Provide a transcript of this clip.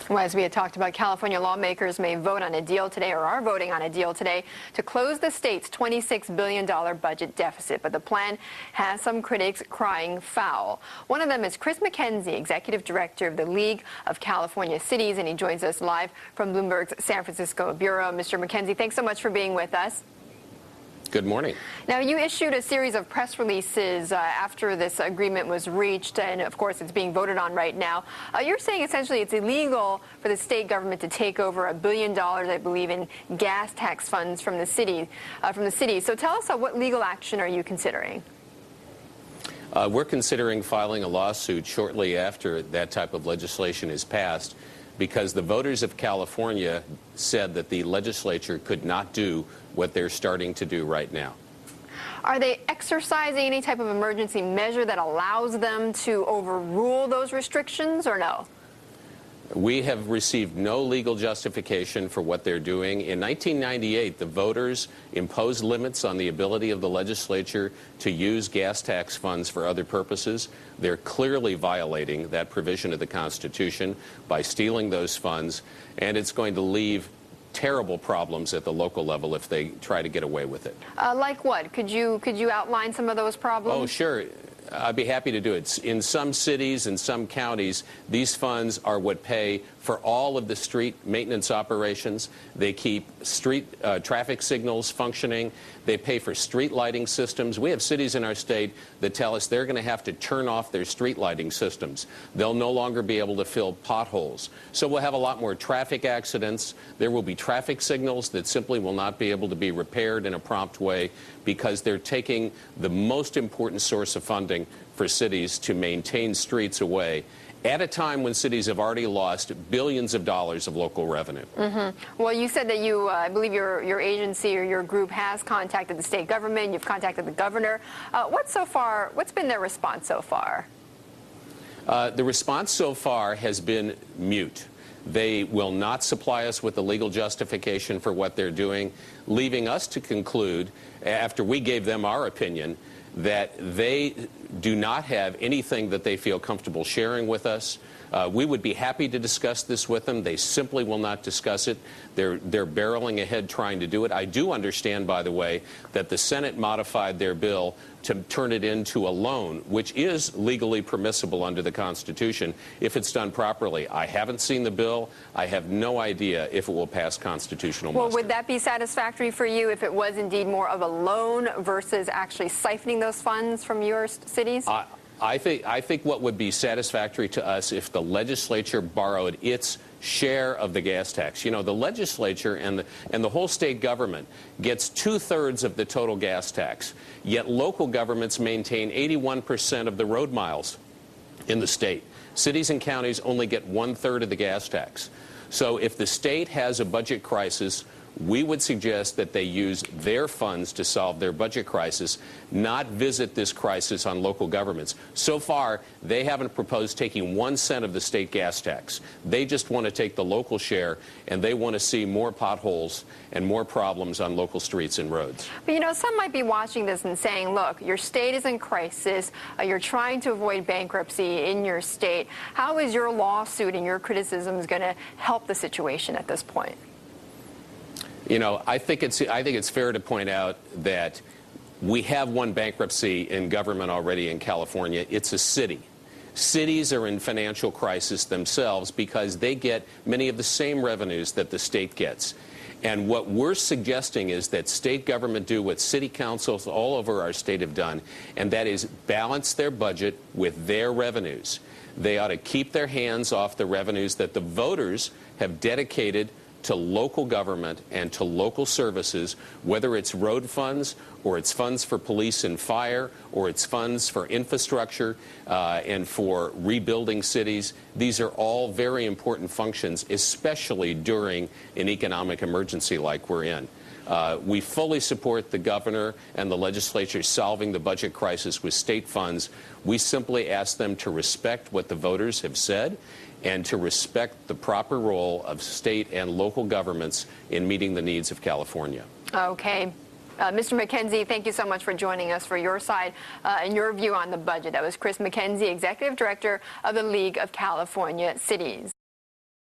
Well, as we had talked about, California lawmakers may vote on a deal today, or are voting on a deal today, to close the state's $26 billion budget deficit. But the plan has some critics crying foul. One of them is Chris McKenzie, executive director of the League of California Cities, and he joins us live from Bloomberg's San Francisco bureau. Mr. McKenzie, thanks so much for being with us. Good morning. Now, you issued a series of press releases after this agreement was reached, and of course it's being voted on right now. You're saying essentially it's illegal for the state government to take over $1 billion, I believe, in gas tax funds from the city. So tell us what legal action are you considering? We're considering filing a lawsuit shortly after that type of legislation is passed, because the voters of California said that the legislature could not do what they're starting to do right now. Are they exercising any type of emergency measure that allows them to overrule those restrictions, or no? We have received no legal justification for what they're doing. In 1998, the voters imposed limits on the ability of the legislature to use gas tax funds for other purposes. They're clearly violating that provision of the Constitution by stealing those funds, and it's going to leave terrible problems at the local level if they try to get away with it. Like what? Could you outline some of those problems? Oh, sure. I'd be happy to do it. In some cities and some counties, these funds are what pay for all of the street maintenance operations. They keep street traffic signals functioning. They pay for street lighting systems. We have cities in our state that tell us they're going to have to turn off their street lighting systems. They'll no longer be able to fill potholes. So we'll have a lot more traffic accidents. There will be traffic signals that simply will not be able to be repaired in a prompt way, because they're taking the most important source of funding for cities to maintain streets away at a time when cities have already lost billions of dollars of local revenue. Well, you said that I believe your agency or your group has contacted the state government. You've contacted the governor. What's been their response so far? The response so far has been mute. They will not supply us with the legal justification for what they're doing, leaving us to conclude, after we gave them our opinion, that they do not have anything that they feel comfortable sharing with us. We would be happy to discuss this with them. They simply will not discuss it. They're barreling ahead trying to do it. I do understand, by the way, that the Senate modified their bill to turn it into a loan, which is legally permissible under the Constitution if it's done properly. I haven't seen the bill. I have no idea if it will pass constitutional muster. Well, would that be satisfactory for you if it was indeed more of a loan versus actually siphoning those funds from your cities? I think what would be satisfactory to us if the legislature borrowed its share of the gas tax. You know, the legislature and the whole state government gets 2/3 of the total gas tax, yet local governments maintain 81% of the road miles in the state. Cities and counties only get 1/3 of the gas tax. So if the state has a budget crisis, we would suggest that they use their funds to solve their budget crisis, not visit this crisis on local governments. So far, they haven't proposed taking 1 cent of the state gas tax. They just want to take the local share, and they want to see more potholes and more problems on local streets and roads. But, you know, some might be watching this and saying, look, your state is in crisis. You're trying to avoid bankruptcy in your state. How is your lawsuit and your criticisms going to help the situation at this point? You know, I think it's fair to point out that we have one bankruptcy in government already in California. It's a city. Cities are in financial crisis themselves because they get many of the same revenues that the state gets. And what we're suggesting is that state government do what city councils all over our state have done, and that is balance their budget with their revenues. They ought to keep their hands off the revenues that the voters have dedicated to local government and to local services, whether it's road funds or it's funds for police and fire or it's funds for infrastructure and for rebuilding cities. These are all very important functions, especially during an economic emergency like we're in. We fully support the governor and the legislature solving the budget crisis with state funds. We simply ask them to respect what the voters have said and to respect the proper role of state and local governments in meeting the needs of California. Okay. Mr. McKenzie, thank you so much for joining us for your side and your view on the budget. That was Chris McKenzie, Executive Director of the League of California Cities.